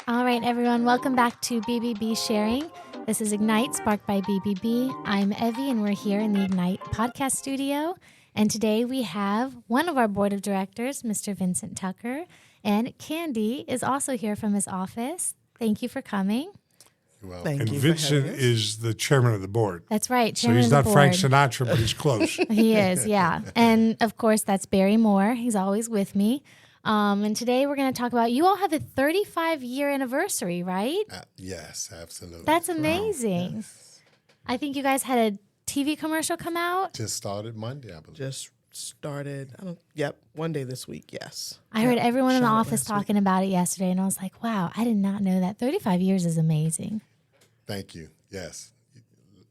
All right, everyone, welcome back to BBB Sharing. This is Ignite, sparked by BBB. I'm Evie, and we're here in the Ignite podcast studio. And today we have one of our board of directors, Mr. Vincent Tucker, and Kandi is also here from his office. Thank you for coming. Well, Thank and you Vincent is the chairman of the board. That's right, So chairman he's of not the Frank board. Sinatra, but he's close. He is, yeah. And of course, that's Barry Moore. He's always with me. And today we're going to talk about, you all have a 35-year anniversary, right? Yes, absolutely. That's amazing. Yes. I think you guys had a TV commercial come out. Just started Monday, I believe. Just started, one day this week, yes. I heard everyone in the Shot it office last week. talking about it yesterday, and I was like, wow, I did not know that. 35 years is amazing. Thank you. Yes.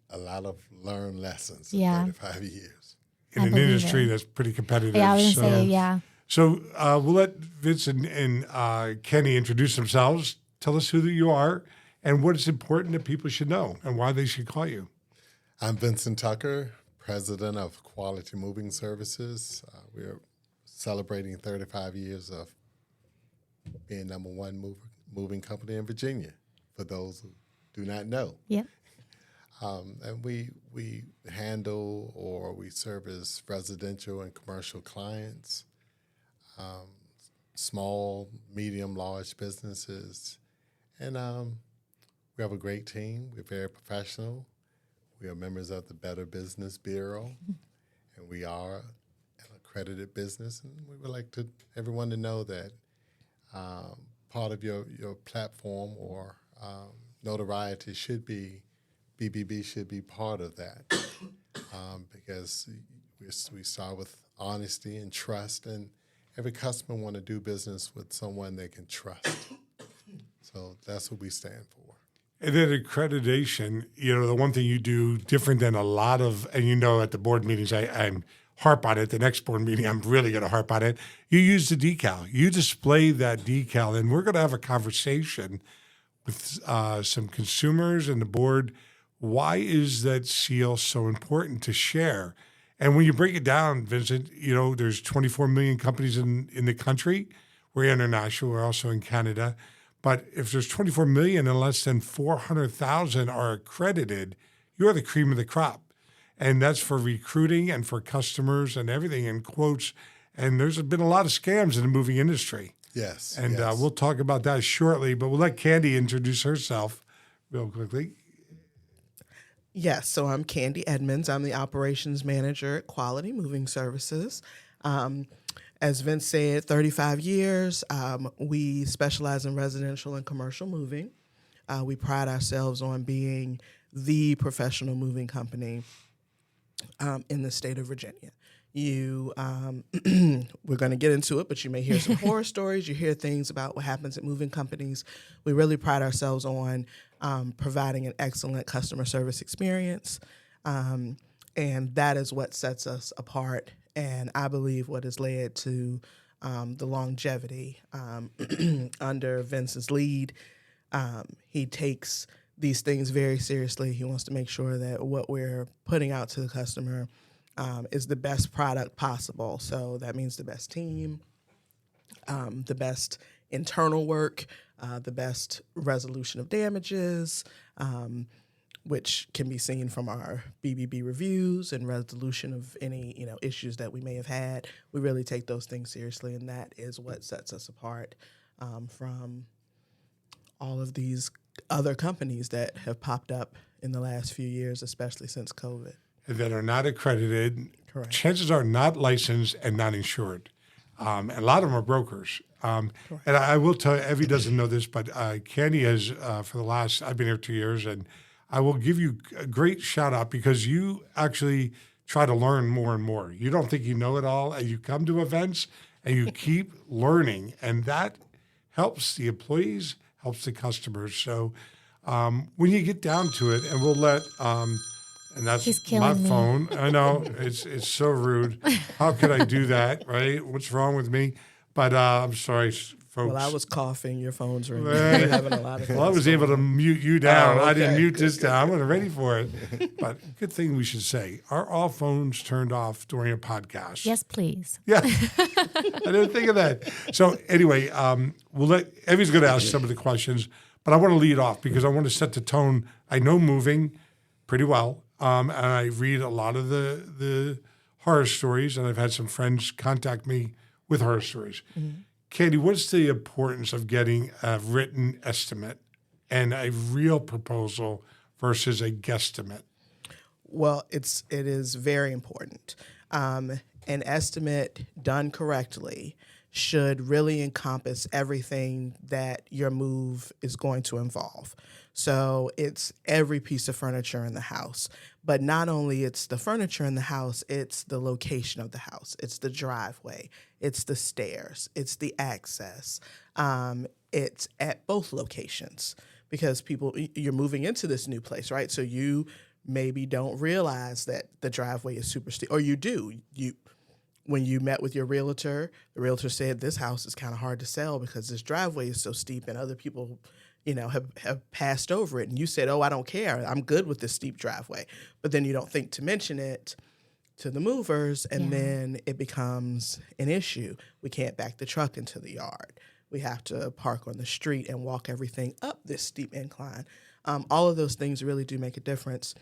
A lot of learned lessons Yeah. in 35 years. I In an believe industry it. that's pretty competitive. Yeah, I was going to say, yeah. So we'll let Vincent and Kenny introduce themselves. Tell us who you are and what is important that people should know and why they should call you. I'm Vincent Tucker, president of Quality Moving Services. We're celebrating 35 years of being number one moving company in Virginia, for those who do not know. Yep. And we handle or we service residential and commercial clients, small, medium, large businesses. And we have a great team. We're very professional. We are members of the Better Business Bureau, and we are an accredited business. And we would like everyone to know that part of your platform or notoriety should be, BBB should be part of that, because we start with honesty and trust, and every customer want to do business with someone they can trust. So that's what we stand for. And then accreditation, the one thing you do different than a lot of, and at the board meetings, I'm harp on it. The next board meeting, I'm really going to harp on it. You use the decal. You display that decal, and we're going to have a conversation with some consumers and the board. Why is that seal so important to share? And when you break it down, Vincent, there's 24 million companies in the country. We're international. We're also in Canada. But if there's 24 million and less than 400,000 are accredited, you're the cream of the crop. And that's for recruiting and for customers and everything in quotes. And there's been a lot of scams in the moving industry. Yes. And yes. We'll talk about that shortly, but we'll let Kandi introduce herself real quickly. Yes, so I'm Kandi Edmonds. I'm the operations manager at Quality Moving Services. As Vince said, 35 years. We specialize in residential and commercial moving. We pride ourselves on being the professional moving company in the state of Virginia. We're going to get into it, but you may hear some horror stories. You hear things about what happens at moving companies. We really pride ourselves on providing an excellent customer service experience, and that is what sets us apart. And I believe what has led to the longevity under Vince's lead. He takes these things very seriously. He wants to make sure that what we're putting out to the customer is the best product possible. So that means the best team, the best internal work, the best resolution of damages, which can be seen from our BBB reviews and resolution of any issues that we may have had. We really take those things seriously, and that is what sets us apart from all of these other companies that have popped up in the last few years, especially since COVID. That are not accredited, Correct. Chances are not licensed and not insured. And a lot of them are brokers. And I will tell you, Evie doesn't know this, but Kandi has, I've been here 2 years, and I will give you a great shout out because you actually try to learn more and more. You don't think you know it all, and you come to events and you keep learning, and that helps the employees, helps the customers. So when you get down to it, and we'll let, and that's He's my killing me. phone. I know, it's so rude. How could I do that, right? What's wrong with me? But I'm sorry, folks. Well, I was coughing. Your phone's ringing. Right. You're having a lot of. Well, I was able to mute you down. Oh, okay. I didn't mute this down. I wasn't ready for it. But good thing we should say, are all phones turned off during a podcast? Yes, please. Yeah. I didn't think of that. So anyway, we'll let Evie's going to ask some of the questions, but I want to lead off because I want to set the tone. I know moving pretty well, and I read a lot of the horror stories, and I've had some friends contact me with horror stories. Mm-hmm. Kandi, what's the importance of getting a written estimate and a real proposal versus a guesstimate? Well, it is very important. An estimate done correctly should really encompass everything that your move is going to involve. So it's every piece of furniture in the house. But not only it's the furniture in the house, it's the location of the house. It's the driveway. It's the stairs. It's the access. It's at both locations because you're moving into this new place, right? So you maybe don't realize that the driveway is super steep, or you do. When you met with your realtor, the realtor said this house is kind of hard to sell because this driveway is so steep and other people, have passed over it. And you said, oh, I don't care. I'm good with this steep driveway. But then you don't think to mention it to the movers, and then it becomes an issue. We can't back the truck into the yard. We have to park on the street and walk everything up this steep incline. All of those things really do make a difference.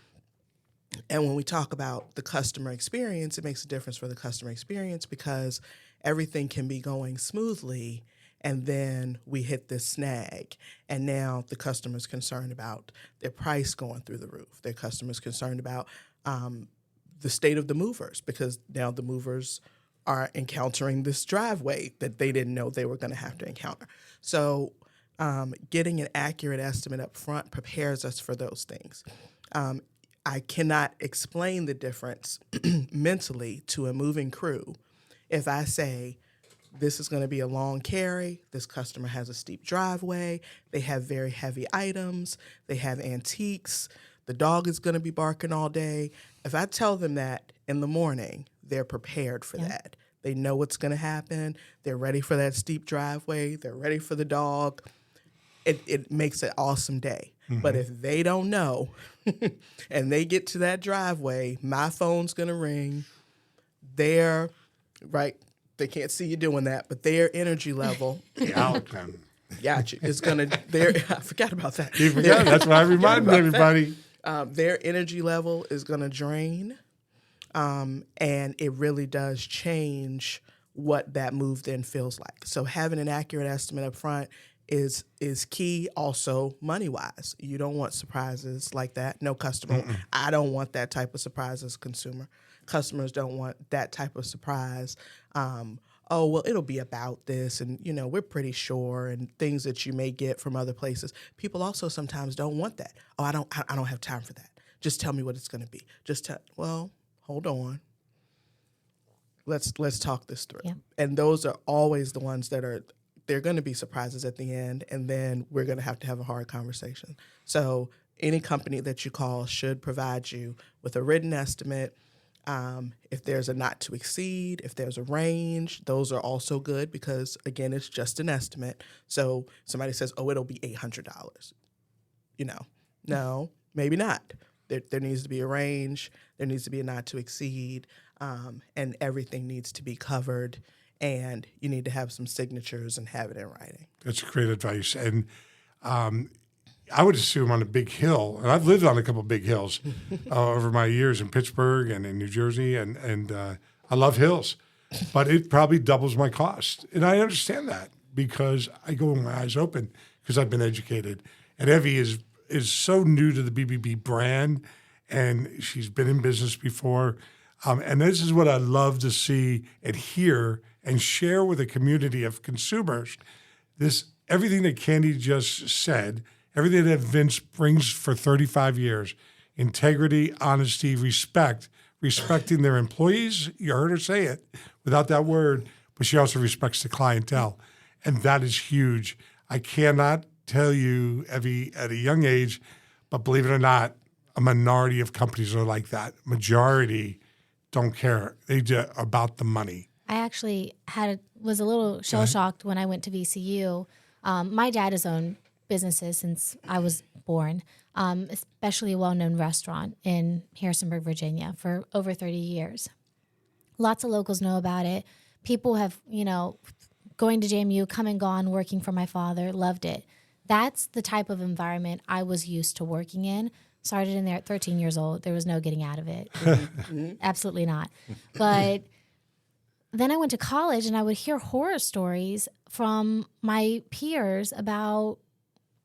And when we talk about the customer experience, it makes a difference for the customer experience because everything can be going smoothly, and then we hit this snag. And now the customer's concerned about their price going through the roof. Their customer's concerned about the state of the movers because now the movers are encountering this driveway that they didn't know they were going to have to encounter. So getting an accurate estimate up front prepares us for those things. I cannot explain the difference mentally to a moving crew if I say, this is going to be a long carry, this customer has a steep driveway, they have very heavy items, they have antiques, the dog is going to be barking all day. If I tell them that in the morning, they're prepared for that. They know what's going to happen. They're ready for that steep driveway. They're ready for the dog. It makes an awesome day. Mm-hmm. But if they don't know and they get to that driveway, my phone's going to ring. They can't see you doing that, but their energy level. Got you. It's going to, I forgot about that. You forgot. That's why I reminded everybody. Their energy level is going to drain. And it really does change what that move then feels like. So having an accurate estimate up front is key. Also, money wise, you don't want surprises like that. No customer. I don't want that type of surprise as a consumer. Customers don't want that type of surprise. Oh, well, it'll be about this, and we're pretty sure, and things that you may get from other places. People also sometimes don't want that. Oh, I don't have time for that. Just tell me what it's going to be. Well, hold on. Let's talk this through. Yeah. And those are always the ones they're going to be surprises at the end, and then we're going to have a hard conversation. So any company that you call should provide you with a written estimate. If there's a not to exceed, if there's a range, those are also good because, again, it's just an estimate. So somebody says, oh, it'll be $800. No, maybe not. There needs to be a range. There needs to be a not to exceed, and everything needs to be covered. And you need to have some signatures and have it in writing. That's great advice. And I would assume on a big hill, and I've lived on a couple of big hills over my years in Pittsburgh and in New Jersey, and I love hills, but it probably doubles my cost. And I understand that because I go with my eyes open because I've been educated. And Evie is so new to the BBB brand, and she's been in business before. And this is what I love to see and hear and share with a community of consumers. Everything that Kandi just said, everything that Vince brings for 35 years, integrity, honesty, respecting their employees. You heard her say it without that word, but she also respects the clientele. And that is huge. I cannot tell you, Evie, at a young age, but believe it or not, a minority of companies are like that. Majority don't care. They just about the money. I actually was a little shell-shocked when I went to VCU. My dad has owned businesses since I was born, especially a well-known restaurant in Harrisonburg, Virginia, for over 30 years. Lots of locals know about it. People have, going to JMU, come and gone, working for my father, loved it. That's the type of environment I was used to working in. Started in there at 13 years old. There was no getting out of it. Absolutely not. But then I went to college and I would hear horror stories from my peers about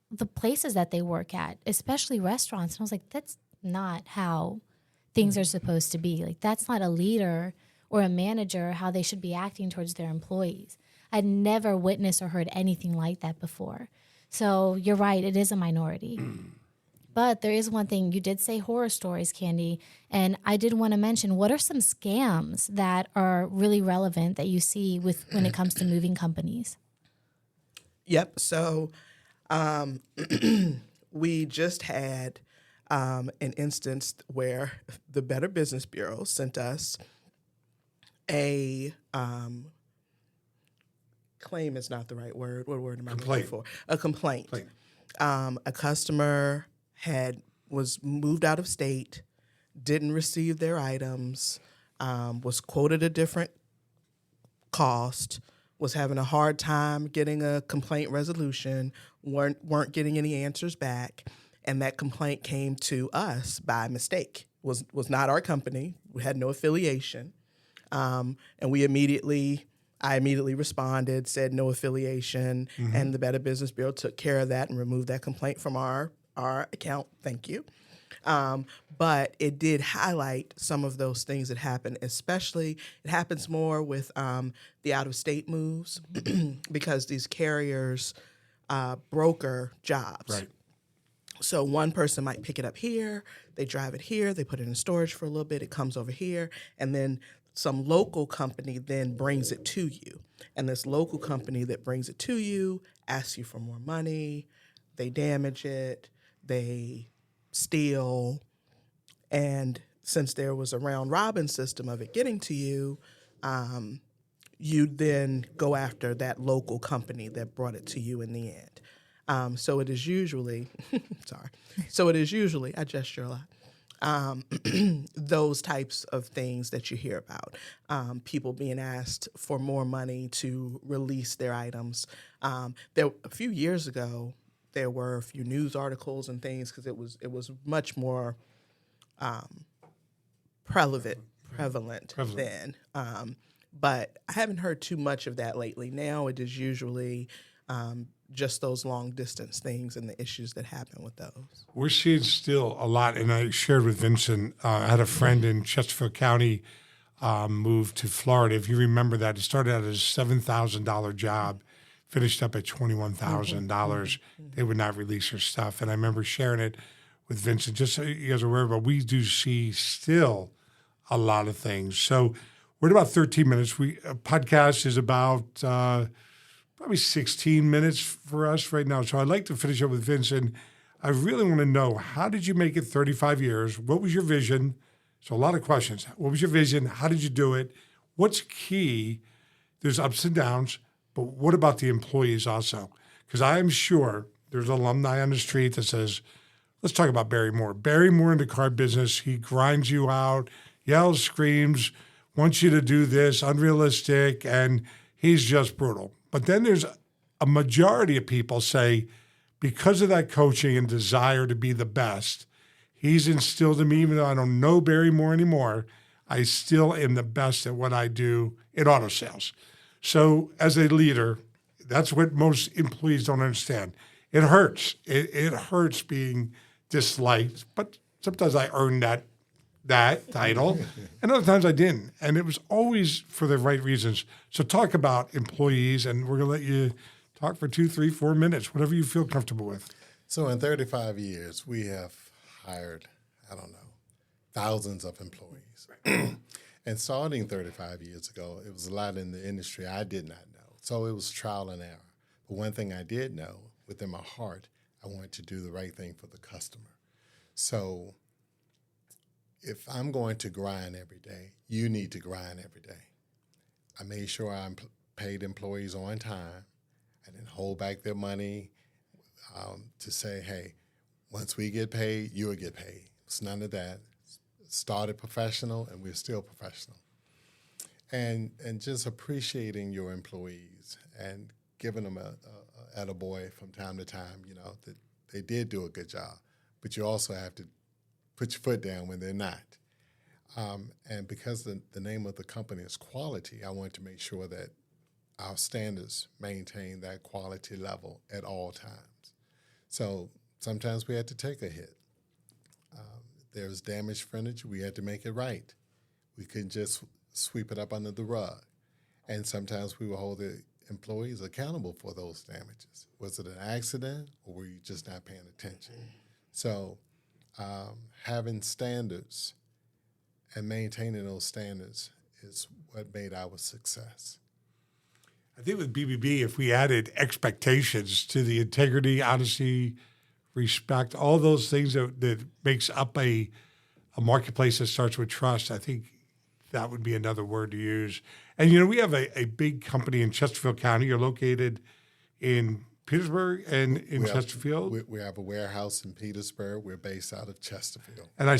the places that they work at, especially restaurants. And I was like, that's not how things are supposed to be. Like, that's not a leader or a manager, how they should be acting towards their employees. I'd never witnessed or heard anything like that before. So you're right, it is a minority. But there is one thing. You did say horror stories, Kandi, and I did want to mention, what are some scams that are really relevant that you see when it comes to moving companies? Yep. So we just had an instance where the Better Business Bureau sent us a claim is not the right word. What word am I looking for? A complaint. A customer was moved out of state, didn't receive their items, was quoted a different cost, was having a hard time getting a complaint resolution, weren't getting any answers back, and that complaint came to us by mistake. Was not our company. We had no affiliation, and I immediately responded, said no affiliation, and the Better Business Bureau took care of that and removed that complaint from our account. Thank you. But it did highlight some of those things that happen, especially it happens more with the out-of-state moves because these carriers broker jobs. Right. So one person might pick it up here, they drive it here, they put it in storage for a little bit, it comes over here, and then some local company then brings it to you. And this local company that brings it to you asks you for more money, they damage it, they steal, and since there was a round robin system of it getting to you, you then go after that local company that brought it to you in the end. So it is usually, I gesture a lot, those types of things that you hear about. People being asked for more money to release their items. A few years ago, there were a few news articles and things because it was much more prevalent then. But I haven't heard too much of that lately. Now it is usually just those long distance things and the issues that happen with those. We're seeing still a lot, and I shared with Vincent, I had a friend in Chesterfield County moved to Florida. If you remember that, it started out as a $7,000 job, finished up at $21,000. They would not release her stuff. And I remember sharing it with Vincent, just so you guys are aware, but we do see still a lot of things. So we're at about 13 minutes. A podcast is about probably 16 minutes for us right now. So I'd like to finish up with Vincent. I really want to know, how did you make it 35 years? What was your vision? So a lot of questions. What was your vision? How did you do it? What's key? There's ups and downs, but what about the employees also? Because I am sure there's alumni on the street that says, let's talk about Barry Moore. Barry Moore in the car business, he grinds you out, yells, screams, wants you to do this, unrealistic, and he's just brutal. But then there's a majority of people say, because of that coaching and desire to be the best, he's instilled in me, even though I don't know Barry Moore anymore, I still am the best at what I do in auto sales. So as a leader, that's what most employees don't understand. It hurts. It hurts being disliked, but sometimes I earned that title, and other times I didn't. And it was always for the right reasons. So talk about employees, and we're going to let you talk for 2, 3, 4 minutes, whatever you feel comfortable with. So in 35 years, we have hired, thousands of employees. And starting 35 years ago, it was a lot in the industry I did not know. So it was trial and error. But one thing I did know within my heart, I wanted to do the right thing for the customer. So if I'm going to grind every day, you need to grind every day. I made sure I paid employees on time. I didn't hold back their money to say, hey, once we get paid, you'll get paid. It's none of that. Started professional, and we're still professional. And just appreciating your employees and giving them a attaboy from time to time, that they did do a good job. But you also have to put your foot down when they're not. And because the name of the company is quality, I wanted to make sure that our standards maintain that quality level at all times. So sometimes we had to take a hit. There was damaged furniture, we had to make it right. We couldn't just sweep it up under the rug. And sometimes we would hold the employees accountable for those damages. Was it an accident, or were you just not paying attention? So having standards and maintaining those standards is what made our success. I think with BBB, if we added expectations to the integrity, honesty, respect, all those things that makes up a marketplace that starts with trust, I think that would be another word to use. And, we have a big company in Chesterfield County. You're located in Petersburg and in Chesterfield. We have a warehouse in Petersburg. We're based out of Chesterfield. And I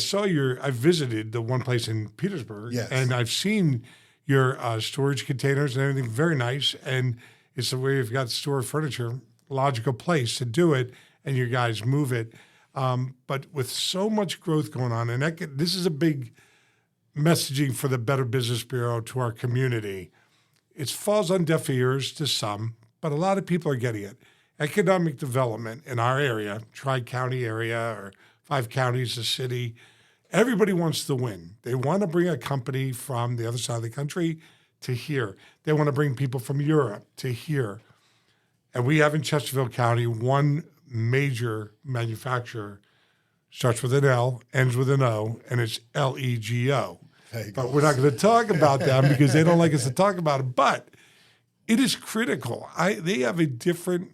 visited the one place in Petersburg. Yes. And I've seen your storage containers and everything, very nice. And it's the way you've got store furniture, logical place to do it, and you guys move it. But with so much growth going on, and this is a big messaging for the Better Business Bureau to our community. It falls on deaf ears to some, but a lot of people are getting it. Economic development in our area, Tri-County area or 5 counties, a city, everybody wants to win. They want to bring a company from the other side of the country to here. They want to bring people from Europe to here. And we have in Chesterfield County one major manufacturer, starts with an L, ends with an O, and it's LEGO. But we're not going to talk about them because they don't like us to talk about it. But it is critical. They have a different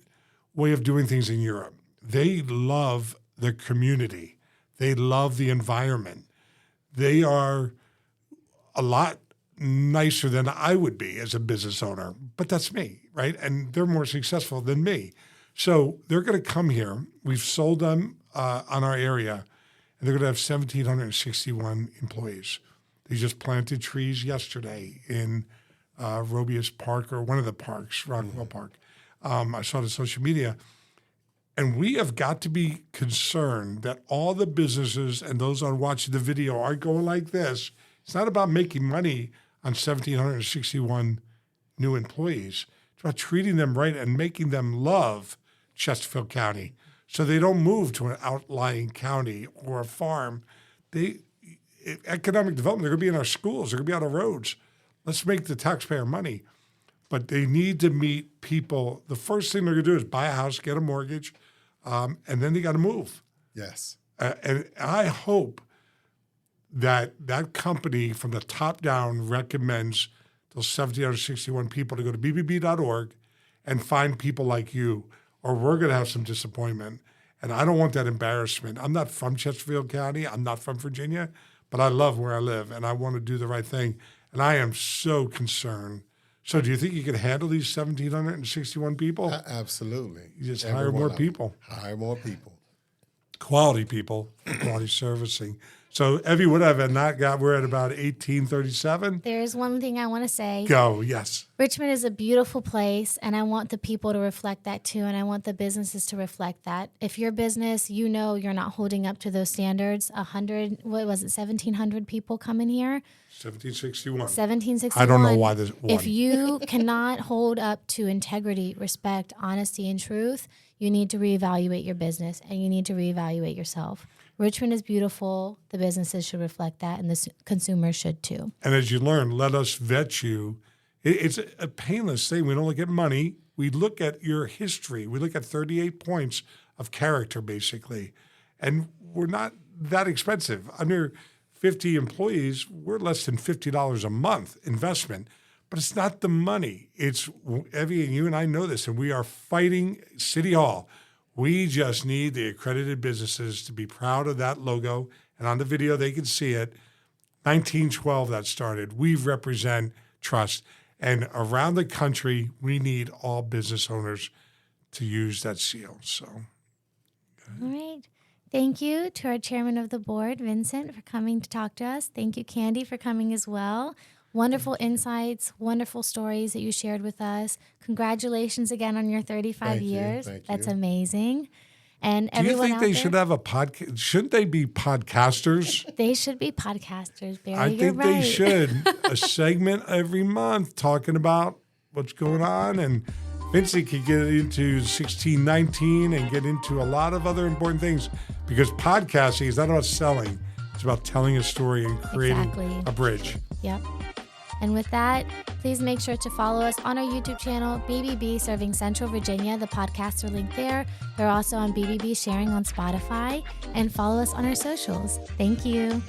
way of doing things in Europe. They love the community. They love the environment. They are a lot nicer than I would be as a business owner. But that's me, right? And they're more successful than me. So they're going to come here. We've sold them on our area, and they're going to have 1,761 employees. They just planted trees yesterday in Robius Park, or one of the parks, Rockwell Park. I saw it on social media. And we have got to be concerned that all the businesses and those on watching the video are going like this. It's not about making money on 1,761 new employees. It's about treating them right and making them love Chesterfield County so they don't move to an outlying county or a farm. Economic development, they're going to be in our schools, they're going to be on our roads. Let's make the taxpayer money. But they need to meet people. The first thing they're going to do is buy a house, get a mortgage, and then they got to move. Yes. And I hope that company from the top down recommends those 1,761 people to go to bbb.org and find people like you, or we're going to have some disappointment. And I don't want that embarrassment. I'm not from Chesterfield County. I'm not from Virginia, but I love where I live, and I want to do the right thing. And I am so concerned. So do you think you can handle these 1,761 people? Absolutely. You just hire more people. Hire more people. Quality people, quality servicing. So, Evie, what have I not got? We're at about 1837. There's one thing I want to say. Go, yes. Richmond is a beautiful place, and I want the people to reflect that too, and I want the businesses to reflect that. If your business, you're not holding up to those standards, 1,700 people come in here? 1761. 1761. I don't know why this one. If you cannot hold up to integrity, respect, honesty, and truth, you need to reevaluate your business, and you need to reevaluate yourself. Richmond is beautiful. The businesses should reflect that, and the consumers should too. And as you learn, let us vet you. It's a painless thing. We don't look at money. We look at your history. We look at 38 points of character, basically. And we're not that expensive. Under 50 employees, we're less than $50 a month investment. But it's not the money. It's, Evie and you and I know this, and we are fighting City Hall. We just need the accredited businesses to be proud of that logo. And on the video, they can see it. 1912 that started. We represent trust. And around the country, we need all business owners to use that seal. So, All right. Thank you to our chairman of the board, Vincent, for coming to talk to us. Thank you, Kandi, for coming as well. Wonderful insights, wonderful stories that you shared with us. Congratulations again on your 35 years. That's amazing. And do you everyone think out they there, should have a podcast? Shouldn't they be podcasters? They should be podcasters, Barry. I You're think right. they should. A segment every month talking about what's going on. And Vincent could get into 1619 and get into a lot of other important things, because podcasting is not about selling. It's about telling a story and creating a bridge. Yep. And with that, please make sure to follow us on our YouTube channel, BBB Serving Central Virginia. The podcasts are linked there. They're also on BBB Sharing on Spotify. And follow us on our socials. Thank you.